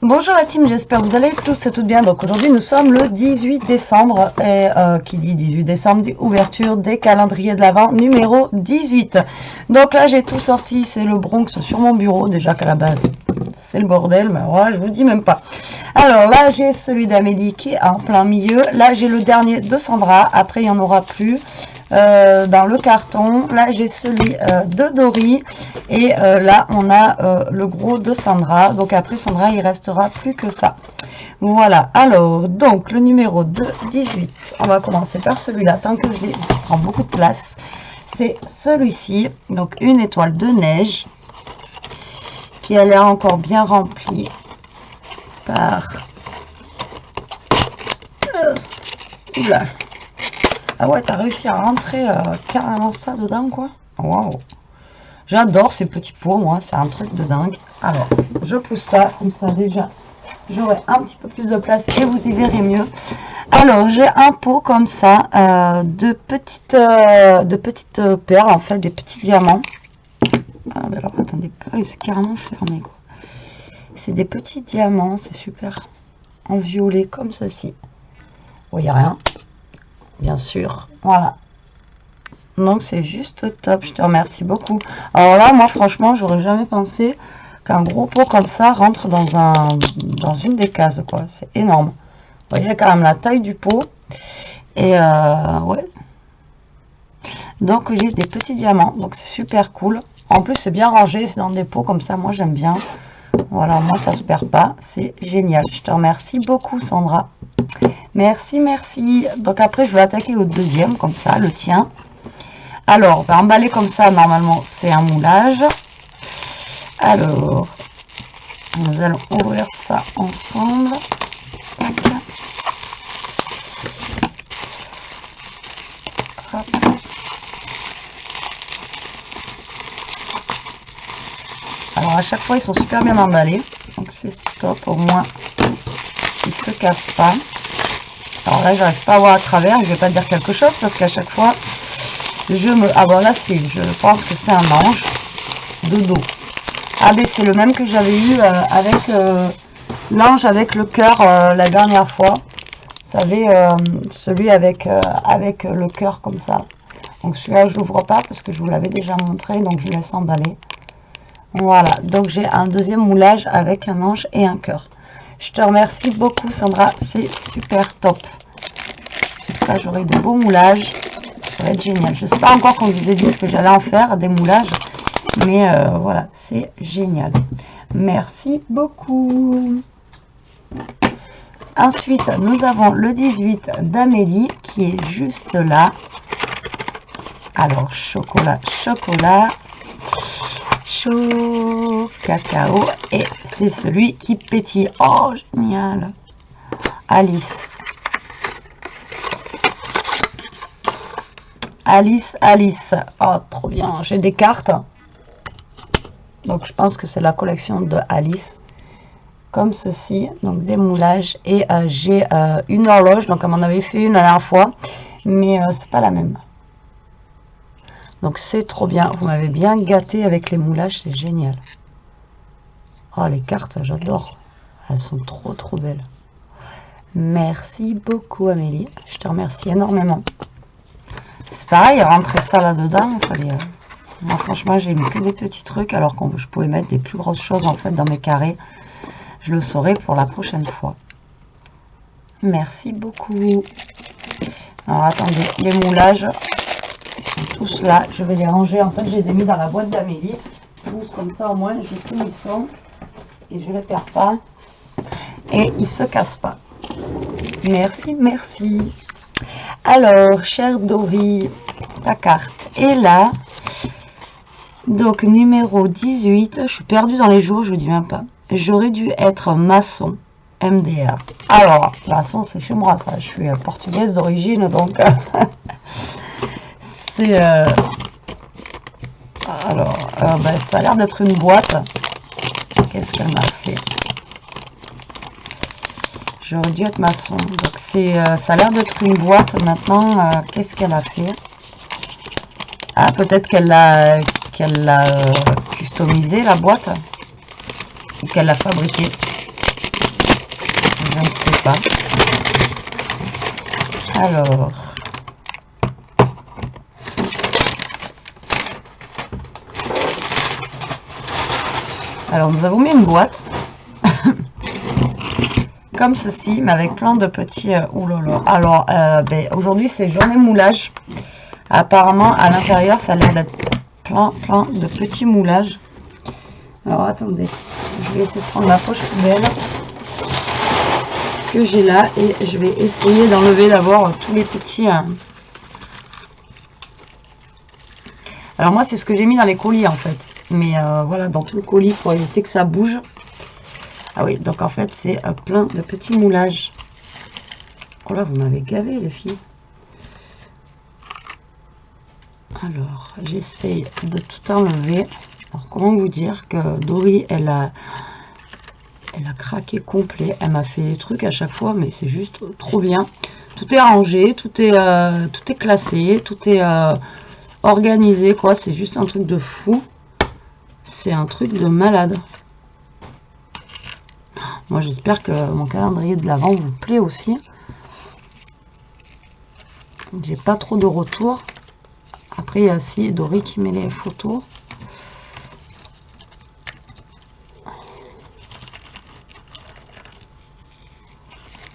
Bonjour la team, j'espère que vous allez tous et toutes bien. Donc aujourd'hui nous sommes le 18 décembre et qui dit 18 décembre dit ouverture des calendriers de l'Avent numéro 18. Donc là j'ai tout sorti, c'est le Bronx sur mon bureau, déjà qu'à la base c'est le bordel, mais voilà, je vous dis même pas. Alors là j'ai celui d'Amélie qui est en plein milieu, là j'ai le dernier de Sandra, après il n'y en aura plus. Dans le carton, là j'ai celui de Dory et là on a le gros de Sandra, donc après Sandra il restera plus que ça. Voilà, alors donc le numéro de 18, on va commencer par celui-là tant que je l'ai, il prend beaucoup de place, c'est celui-ci, donc une étoile de neige qui a l'air encore bien remplie par oula. Ah ouais, t'as réussi à rentrer carrément ça dedans, quoi. Waouh. J'adore ces petits pots, moi, c'est un truc de dingue. Alors, je pousse ça, comme ça, déjà, j'aurai un petit peu plus de place et vous y verrez mieux. Alors, j'ai un pot comme ça, de petites perles, en fait, des petits diamants. Ah, mais alors, attendez, c'est carrément fermé, quoi. C'est des petits diamants, c'est super. En violet, comme ceci. Vous voyez rien. Bien sûr, voilà. Donc c'est juste top, je te remercie beaucoup. Alors là, moi franchement, j'aurais jamais pensé qu'un gros pot comme ça rentre dans une des cases, quoi. C'est énorme. Vous voyez quand même la taille du pot. Et ouais. Donc j'ai des petits diamants, donc c'est super cool. En plus c'est bien rangé, c'est dans des pots comme ça, moi j'aime bien. Voilà, moi ça se perd pas, c'est génial. Je te remercie beaucoup Sandra. Merci, merci. Donc après, je vais attaquer au deuxième, comme ça, le tien. Alors, on va emballer comme ça, normalement, c'est un moulage. Alors, nous allons ouvrir ça ensemble. Hop. Alors, à chaque fois, ils sont super bien emballés. Donc, c'est top, au moins, ils ne se cassent pas. Alors là, j'arrive pas à voir à travers, je vais pas dire quelque chose parce qu'à chaque fois, je me... Ah bon, là, je pense que c'est un ange de dos. Ah ben, c'est le même que j'avais eu avec l'ange avec le cœur la dernière fois. Vous savez, celui avec le cœur comme ça. Donc celui-là, je l'ouvre pas parce que je vous l'avais déjà montré, donc je laisse emballer. Voilà, donc j'ai un deuxième moulage avec un ange et un cœur. Je te remercie beaucoup Sandra, c'est super top. Là j'aurai de beaux moulages, ça va être génial. Je ne sais pas encore quand je vous ai dit ce que j'allais en faire, des moulages, mais voilà, c'est génial. Merci beaucoup. Ensuite, nous avons le 18 d'Amélie qui est juste là. Alors, chocolat, chocolat. Chaud cacao et c'est celui qui pétille. Oh génial. Alice, Alice, oh trop bien. J'ai des cartes, donc je pense que c'est la collection de Alice, comme ceci, donc des moulages et j'ai une horloge, donc on en avait fait une la dernière fois, mais c'est pas la même. Donc c'est trop bien, vous m'avez bien gâté avec les moulages, c'est génial. Oh les cartes, j'adore. Elles sont trop belles. Merci beaucoup Amélie, je te remercie énormément. C'est pareil, rentrer ça là-dedans, il fallait... Moi franchement j'ai mis que des petits trucs alors que je pouvais mettre des plus grosses choses en fait dans mes carrés. Je le saurai pour la prochaine fois. Merci beaucoup. Alors attendez, les moulages... Ils sont tous là, je vais les ranger, en fait je les ai mis dans la boîte d'Amélie, tous comme ça au moins je sais où ils sont et je ne les perds pas et ils ne se cassent pas. Merci, merci. Alors, chère Dory, ta carte est là, donc numéro 18, je suis perdue dans les jours, je vous dis même pas, j'aurais dû être maçon, MDR. Alors, maçon c'est chez moi ça, je suis portugaise d'origine donc... Alors, ben, ça a l'air d'être une boîte. Qu'est-ce qu'elle m'a fait? J'aurais dû être maçon. Donc ça a l'air d'être une boîte. Maintenant, qu'est-ce qu'elle a fait? Ah, peut-être qu'elle l'a customisée la boîte ou qu'elle l'a fabriquée. Je ne sais pas. Alors nous avons mis une boîte comme ceci, mais avec plein de petits oulala. Alors ben, aujourd'hui c'est journée moulage. Apparemment à l'intérieur ça a l'air d'être plein de petits moulages. Alors attendez, je vais essayer de prendre la poche poubelle que j'ai là et je vais essayer d'enlever d'abord tous les petits. Alors moi c'est ce que j'ai mis dans les colis en fait, mais voilà, dans tout le colis pour éviter que ça bouge. Ah oui, donc en fait c'est plein de petits moulages. Oh là, vous m'avez gavé les filles. Alors j'essaye de tout enlever. Alors comment vous dire que Dory elle a craqué complet. Elle m'a fait des trucs à chaque fois, mais c'est juste trop bien. Tout est rangé, tout est classé, tout est organisé quoi. C'est juste un truc de fou. C'est un truc de malade. Moi j'espère que mon calendrier de l'Avent vous plaît aussi. J'ai pas trop de retours. Après il y a aussi Dory qui met les photos.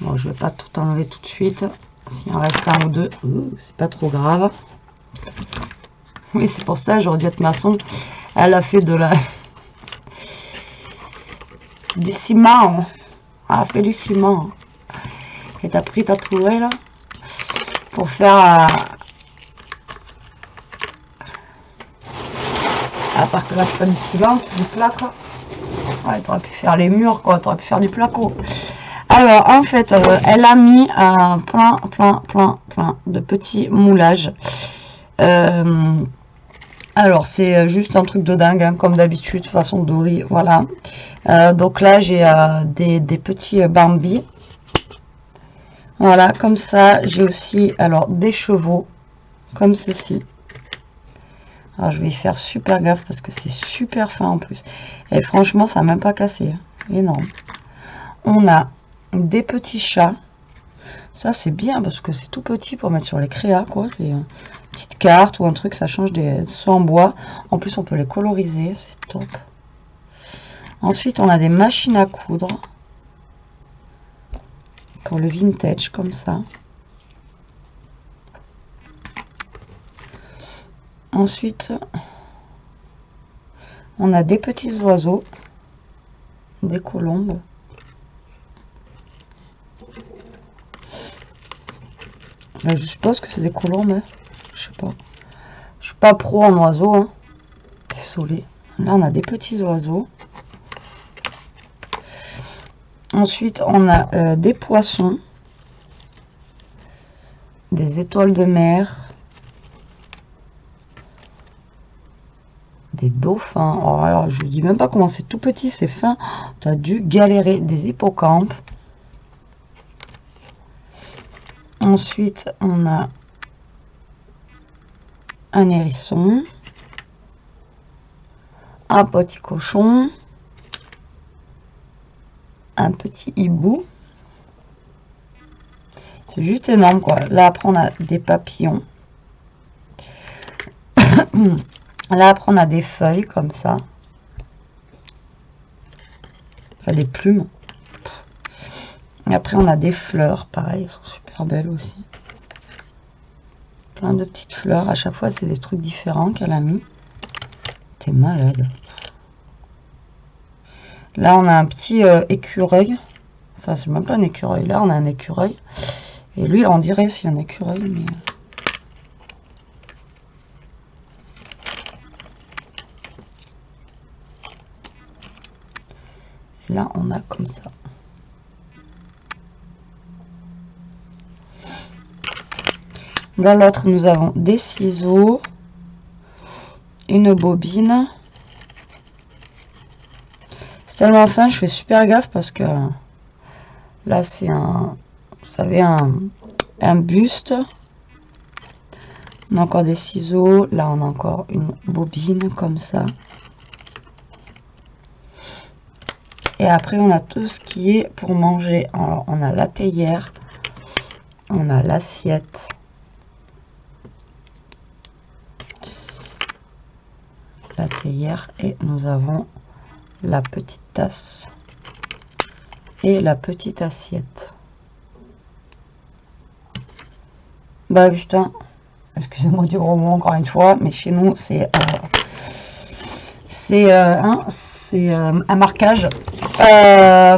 Bon, je vais pas tout enlever tout de suite. S'il en reste un ou deux, c'est pas trop grave. Oui, c'est pour ça j'aurais dû être maçon. Elle a fait du ciment. Elle a fait du ciment. Et t'as pris ta trouelle pour faire à part que là c'est pas du ciment, c'est du plâtre. Ouais, t'aurais pu faire les murs quoi, t'aurais pu faire du placo. Alors en fait elle a mis plein de petits moulages. Alors c'est juste un truc de dingue hein, comme d'habitude façon Dory, voilà. Donc là j'ai des petits Bambi, voilà comme ça. J'ai aussi alors des chevaux comme ceci. Alors je vais y faire super gaffe parce que c'est super fin en plus et franchement ça n'a même pas cassé, énorme. On a des petits chats, ça c'est bien parce que c'est tout petit pour mettre sur les créas quoi. C'est une petite carte ou un truc, ça change des soins en bois. En plus on peut les coloriser, c'est top. Ensuite on a des machines à coudre pour le vintage comme ça. Ensuite on a des petits oiseaux, des colombes. Là, je suppose que c'est des colombes, hein. Je sais pas. Je suis pas pro en oiseaux, hein. Désolée. Là, on a des petits oiseaux. Ensuite, on a des poissons, des étoiles de mer, des dauphins. Oh, alors, je dis même pas comment c'est tout petit, c'est fin. Tu as dû galérer. Des hippocampes. Ensuite, on a un hérisson, un petit cochon, un petit hibou. C'est juste énorme quoi. Là après on a des papillons. Là après on a des feuilles comme ça. Enfin des plumes. Et après on a des fleurs, pareil, elles sont super belles aussi. Plein de petites fleurs. À chaque fois c'est des trucs différents qu'elle a mis. T'es malade. Là on a un petit écureuil. Enfin c'est même pas un écureuil. Là on a un écureuil. Et lui on dirait c'est un écureuil mais... Et là on a comme ça. Dans l'autre nous avons des ciseaux, une bobine. C'est tellement fin, je fais super gaffe parce que là c'est un, vous savez, un buste. On a encore des ciseaux, là on a encore une bobine comme ça. Et après, on a tout ce qui est pour manger. Alors, on a la théière, on a l'assiette, la théière, et nous avons la petite tasse et la petite assiette. Bah putain, excusez-moi du gros mot encore une fois, mais chez nous c'est un marquage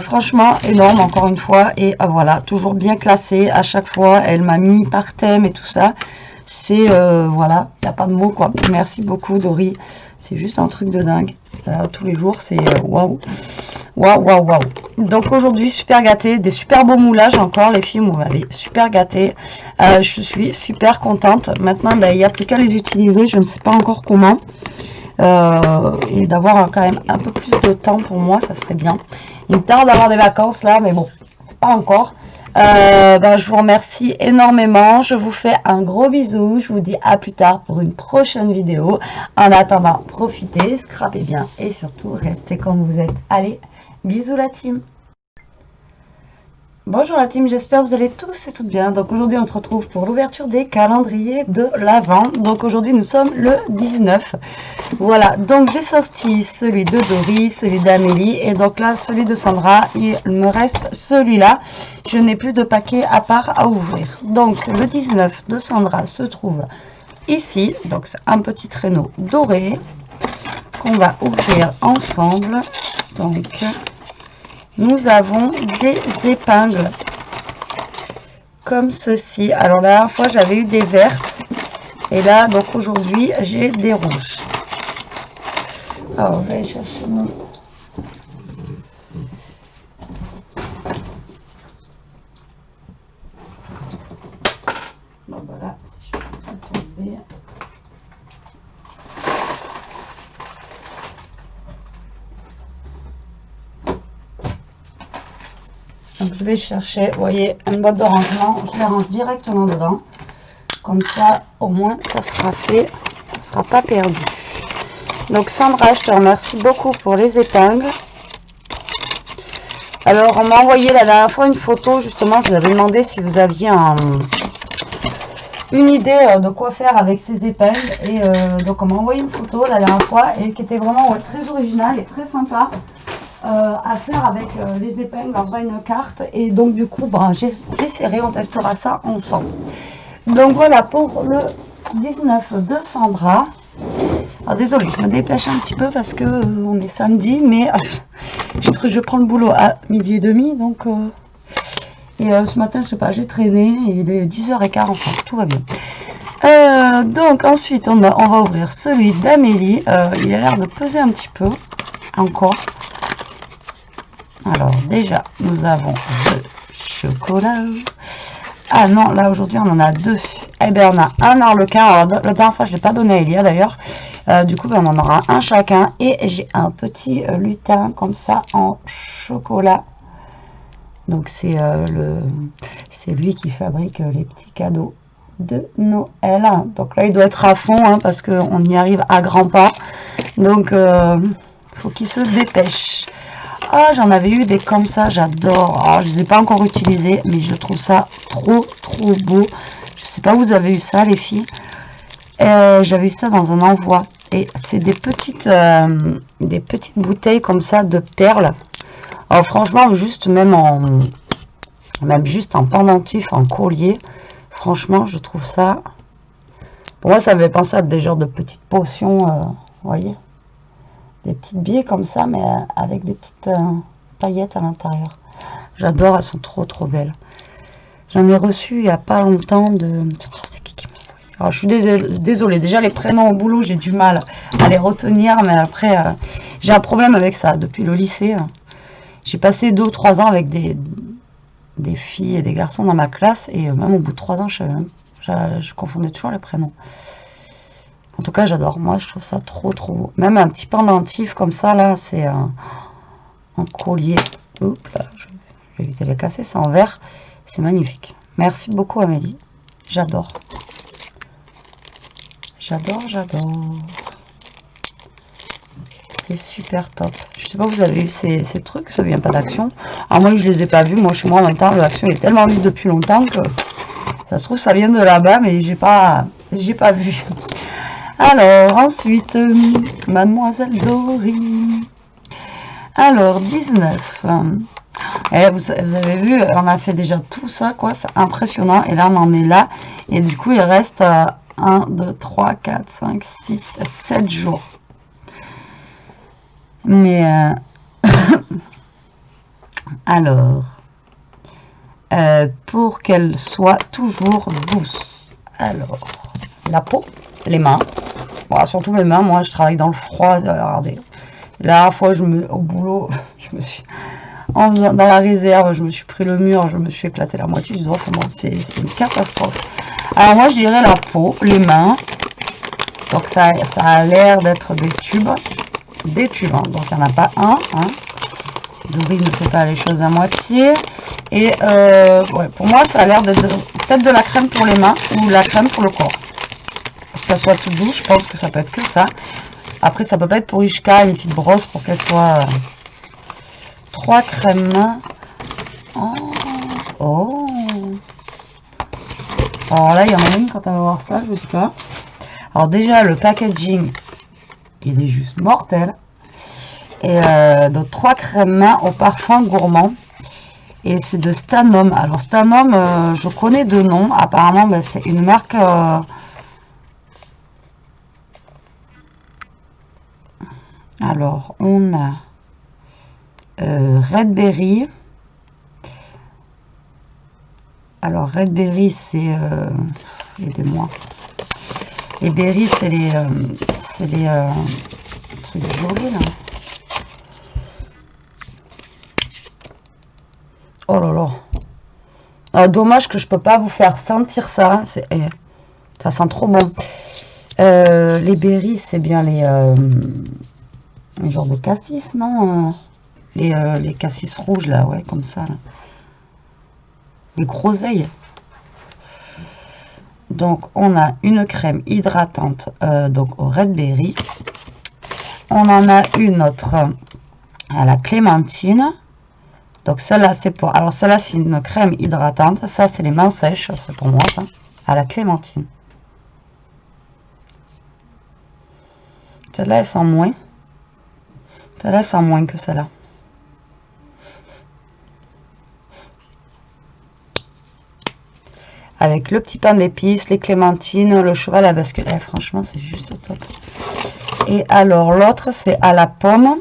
franchement énorme encore une fois. Et voilà, toujours bien classé à chaque fois. Elle m'a mis par thème et tout ça. C'est voilà, il n'y a pas de mots quoi. Merci beaucoup Dory, c'est juste un truc de dingue. Tous les jours c'est waouh, waouh, waouh, waouh. Donc aujourd'hui super gâtée, des super beaux moulages encore, les filles vous m'avez super gâtée. Je suis super contente. Maintenant il n'y a plus qu'à les utiliser, je ne sais pas encore comment. Et d'avoir quand même un peu plus de temps pour moi, ça serait bien. Il me tarde d'avoir des vacances là, mais bon, c'est pas encore. Je vous remercie énormément, je vous fais un gros bisou, je vous dis à plus tard pour une prochaine vidéo. En attendant, profitez, scrapez bien et surtout restez comme vous êtes. Allez, bisous la team. Bonjour la team, j'espère que vous allez tous et toutes bien. Donc aujourd'hui on se retrouve pour l'ouverture des calendriers de l'Avent. Donc aujourd'hui nous sommes le 19. Voilà, donc j'ai sorti celui de Dory, celui d'Amélie et donc là celui de Sandra. Il me reste celui-là. Je n'ai plus de paquet à part à ouvrir. Donc le 19 de Sandra se trouve ici. Donc c'est un petit traîneau doré qu'on va ouvrir ensemble. Donc nous avons des épingles comme ceci. Alors la dernière fois j'avais eu des vertes et là donc aujourd'hui j'ai des rouges. Alors je vais aller chercher mon... Bon voilà, si je peux pas tomber. Donc je vais chercher, vous voyez, une boîte de rangement, je les range directement dedans. Comme ça, au moins, ça sera fait, ça ne sera pas perdu. Donc Sandra, je te remercie beaucoup pour les épingles. Alors, on m'a envoyé la dernière fois une photo, justement, je vous avais demandé si vous aviez une idée de quoi faire avec ces épingles. Et donc, on m'a envoyé une photo la dernière fois et qui était vraiment très originale et très sympa. À faire avec les épingles en faisant une carte. Et donc du coup j'essaierai, on testera ça ensemble. Donc voilà pour le 19 de Sandra. Alors désolée, je me dépêche un petit peu parce que on est samedi, mais je prends le boulot à 12h30 donc ce matin je sais pas, j'ai traîné et il est 10h15, enfin tout va bien. Donc ensuite on va ouvrir celui d'Amélie. Il a l'air de peser un petit peu encore. Alors déjà nous avons le chocolat. Ah non, là aujourd'hui on en a deux. Eh bien on a un arlequin. Alors la dernière fois je ne l'ai pas donné à Elia d'ailleurs. Du coup on en aura un chacun. Et j'ai un petit lutin comme ça en chocolat. Donc c'est lui qui fabrique les petits cadeaux de Noël. Donc là il doit être à fond parce qu'on y arrive à grands pas. Donc faut qu'il se dépêche. Ah, j'en avais eu des comme ça, j'adore. Alors, je ne les ai pas encore utilisés, mais je trouve ça trop beau. Je sais pas où vous avez eu ça, les filles. J'avais eu ça dans un envoi. Et c'est des petites bouteilles comme ça de perles. Alors, franchement, même juste en pendentif, en collier. Franchement, je trouve ça... Pour moi, ça me fait penser à des genres de petites potions, vous voyez, des petites billes comme ça, mais avec des petites paillettes à l'intérieur. J'adore, elles sont trop belles. J'en ai reçu il n'y a pas longtemps de... Oh, c'est qui m'a envoyé? Alors, je suis désolée. Déjà, les prénoms au boulot, j'ai du mal à les retenir, mais après, j'ai un problème avec ça. Depuis le lycée, j'ai passé 2 ou 3 ans avec des filles et des garçons dans ma classe, et même au bout de 3 ans, je confondais toujours les prénoms. En tout cas, j'adore. Moi, je trouve ça trop beau. Même un petit pendentif comme ça, là, c'est un collier. Oups, là, je vais éviter de les casser. C'est en verre. C'est magnifique. Merci beaucoup, Amélie. J'adore. J'adore. C'est super top. Je sais pas, vous avez eu ces trucs, ça vient pas d'Action. Ah, moi, je les ai pas vus. Moi, chez moi, en même temps, l'Action est tellement vue depuis longtemps que ça se trouve, ça vient de là-bas, mais j'ai pas vu. Alors, ensuite, Mademoiselle Dory. Alors, 19. Et vous avez vu, on a fait déjà tout ça, quoi. C'est impressionnant. Et là, on en est là. Et du coup, il reste 1, 2, 3, 4, 5, 6, 7 jours. Mais, alors, pour qu'elle soit toujours douce. Alors, la peau, les mains. Bon, surtout mes mains, moi, je travaille dans le froid. Regardez. La dernière fois, au boulot, je me suis... dans la réserve, je me suis pris le mur, je me suis éclaté la moitié du doigt. Bon, c'est une catastrophe. Alors moi, je dirais la peau, les mains. Donc ça a l'air d'être des tubes. Des tubes, hein. Donc il n'y en a pas un. Hein. Dory ne fait pas les choses à moitié. Et ouais, pour moi, ça a l'air d'être peut-être de la crème pour les mains ou la crème pour le corps. Que ça soit tout doux, je pense que ça peut être que ça. Après, ça peut pas être pour Ishka, une petite brosse pour qu'elle soit... 3 crèmes. Oh. Oh. Alors là, il y en a une quand on va voir ça, je sais pas. Alors déjà, le packaging, il est juste mortel. Et donc 3 crèmes mains au parfum gourmand. Et c'est de Stanum. Alors Stanum, je connais de nom. Apparemment, ben, c'est une marque... Alors, on a Red Berry. Alors, Red Berry, c'est... aidez-moi. Les berries, c'est les trucs jolis, là. Oh là là. Dommage que je peux pas vous faire sentir ça. Ça sent trop bon. Les berries, c'est bien les genres de cassis, non les cassis rouges, là, ouais, comme ça. Là. Les groseilles. Donc, on a une crème hydratante donc au Red Berry. On en a une autre à la clémentine. Donc, celle-là, c'est pour... Alors, celle-là, c'est une crème hydratante. Ça, c'est les mains sèches. C'est pour moi, ça. À la clémentine. Celle-là, elle sent moins. Celle-là, elle sent moins que celle-là. Avec le petit pain d'épices, les clémentines, le cheval à bascule. Eh, franchement, c'est juste top. Et alors, l'autre, c'est à la pomme.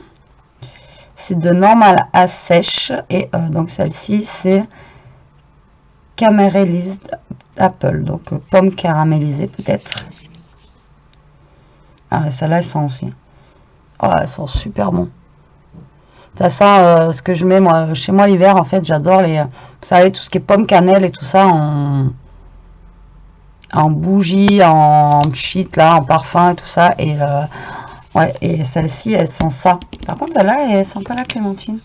C'est de normal à sèche. Et donc, celle-ci, c'est caramélised apple. Donc, pomme caramélisée, peut-être. Ah, celle-là, elle sent aussi. Oh, elle sent super bon. Ça sent ce que je mets, moi, chez moi, l'hiver, en fait, j'adore les... Vous savez, tout ce qui est pomme cannelle et tout ça, en bougie, en shit, là, en parfum et tout ça. Et ouais, et celle-ci, elle sent ça. Par contre, celle-là, elle sent pas la clémentine.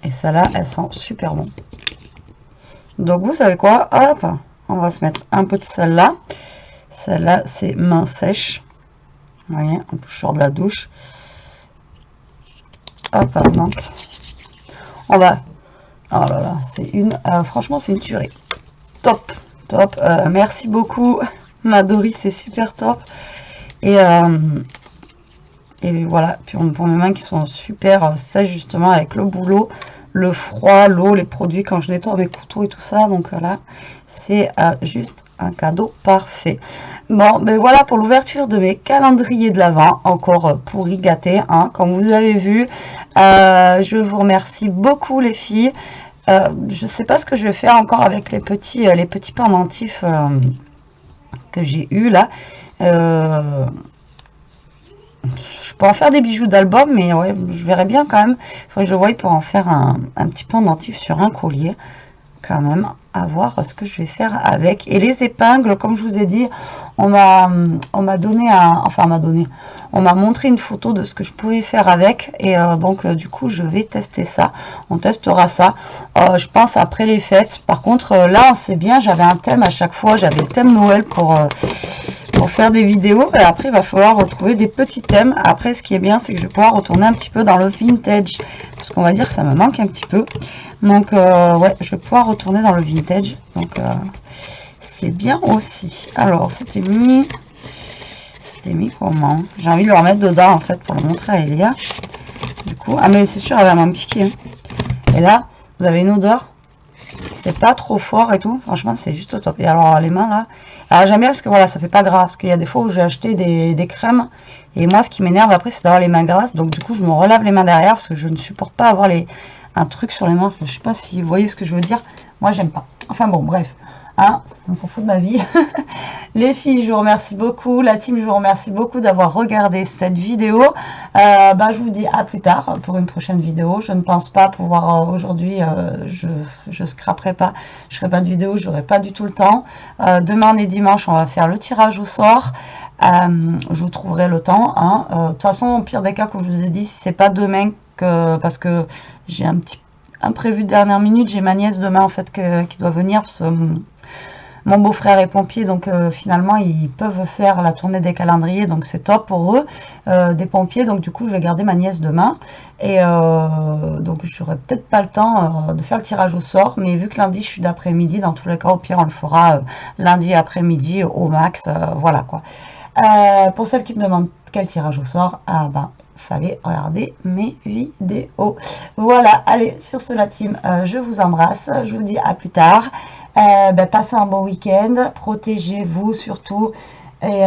Et celle-là, elle sent super bon. Donc, vous savez quoi? Hop, on va se mettre un peu de celle-là. Celle-là, c'est main sèche. Vous voyez, en plus, je sors de la douche. Hop, donc, on va... Oh là là, c'est une... franchement, c'est une tuerie. Top, top. Merci beaucoup, Madori, c'est super top. Et voilà, puis pour mes mains qui sont super sèches, justement, avec le boulot, le froid, l'eau, les produits, quand je nettoie mes couteaux et tout ça. Donc là, c'est juste un cadeau parfait. Bon, ben voilà pour l'ouverture de mes calendriers de l'Avent, encore pourri gâté, hein, comme vous avez vu. Je vous remercie beaucoup les filles. Je sais pas ce que je vais faire encore avec les petits pendentifs que j'ai eu là. Je peux en faire des bijoux d'album, mais ouais, je verrai bien quand même. Il faudrait que je voie pour en faire un petit pendentif sur un collier. Quand même, à voir ce que je vais faire avec. Et les épingles, comme je vous ai dit, on m'a donné on m'a montré une photo de ce que je pouvais faire avec. Et donc, du coup, je vais tester ça. On testera ça, je pense, après les fêtes. Par contre, là, on sait bien, j'avais un thème à chaque fois. J'avais le thème Noël pour pour faire des vidéos. Et après, il va falloir retrouver des petits thèmes. Après, ce qui est bien, c'est que je vais pouvoir retourner un petit peu dans le vintage. Parce qu'on va dire que ça me manque un petit peu. Donc, ouais, je vais pouvoir retourner dans le vintage. Donc, c'est bien aussi. Alors, c'était mis comment? J'ai envie de le remettre dedans, en fait, pour le montrer à Elia. Du coup, ah, mais c'est sûr, elle va m'en piquer. Hein. Et là, vous avez une odeur. C'est pas trop fort et tout. Franchement, c'est juste au top. Et alors, les mains, là. Alors, j'aime bien parce que, voilà, ça fait pas gras. Parce qu'il y a des fois où j'ai acheté des crèmes. Et moi, ce qui m'énerve après, c'est d'avoir les mains grasses. Donc, du coup, je me relave les mains derrière. Parce que je ne supporte pas avoir un truc sur les mains. Enfin, je sais pas si vous voyez ce que je veux dire. Moi, j'aime pas. Enfin, bon, bref. Hein, on s'en fout de ma vie. Les filles, je vous remercie beaucoup. La team, je vous remercie beaucoup d'avoir regardé cette vidéo. Je vous dis à plus tard pour une prochaine vidéo. Je ne pense pas pouvoir aujourd'hui, je scraperai pas, je ferai pas de vidéo, je n'aurai pas du tout le temps. Demain on est dimanche, on va faire le tirage au sort. Je vous trouverai le temps. Hein. De toute façon, au pire des cas, comme je vous ai dit, si c'est pas demain, parce que j'ai un petit imprévu de dernière minute, j'ai ma nièce demain en fait qui doit venir parce que mon beau-frère est pompier, donc finalement ils peuvent faire la tournée des calendriers, donc c'est top pour eux, des pompiers. Donc du coup je vais garder ma nièce demain et donc j'aurai peut-être pas le temps de faire le tirage au sort, mais vu que lundi je suis d'après-midi, dans tous les cas au pire on le fera lundi après-midi au max, voilà quoi. Pour celles qui me demandent quel tirage au sort, fallait regarder mes vidéos. Voilà, allez, sur ce la team, je vous embrasse, je vous dis à plus tard. Passez un bon week-end, protégez-vous surtout et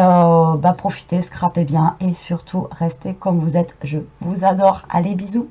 profitez, scrapez bien et surtout restez comme vous êtes. Je vous adore. Allez, bisous.